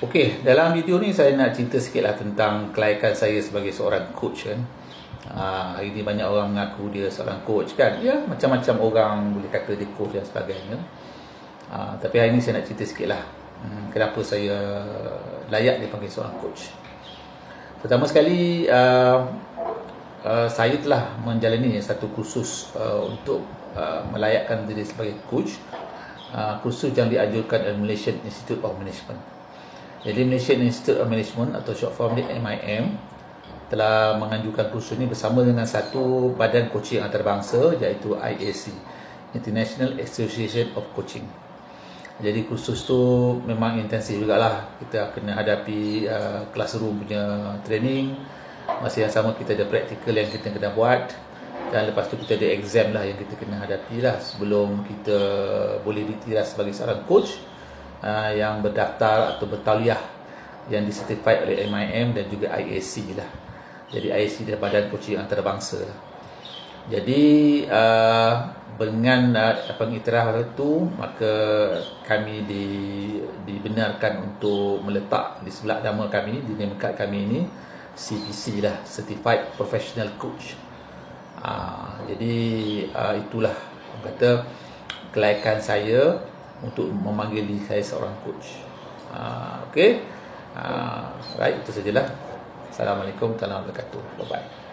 Okey, dalam video ni saya nak cerita sikit lah tentang kelayakan saya sebagai seorang coach kan. Hari ni banyak orang mengaku dia seorang coach kan. Ya, macam-macam orang boleh kata dia coach dan sebagainya. Tapi hari ni saya nak cerita sikit lah kenapa saya layak dipanggil seorang coach. Pertama sekali, saya telah menjalani satu kursus untuk melayakkan diri sebagai coach. Kursus yang dianjurkan oleh Malaysian Institute of Management. Jadi Malaysian Institute of Management atau short form dia MIM telah menganjurkan kursus ini bersama dengan satu badan coaching antarabangsa iaitu IAC, International Association of Coaching. Jadi kursus tu memang intensif jugalah. Kita kena hadapi classroom punya training. Masa yang sama kita ada practical yang kita kena buat. Dan lepas tu kita ada exam lah yang kita kena hadapi lah sebelum kita boleh dikira sebagai seorang coach yang berdaftar atau bertauliah yang disertified oleh MIM dan juga IAC lah. Jadi IAC adalah badan coaching antarabangsa. Jadi dengan pengiktiraf itu, maka kami dibenarkan untuk meletak di sebelah nama kami ni, di name card kami ini CPC lah, Certified Professional Coach. Jadi itulah kata kelayakan saya untuk memanggil diri saya seorang coach. Okey. Right, itu sajalah. Assalamualaikum warahmatullahi wabarakatuh. Bye bye.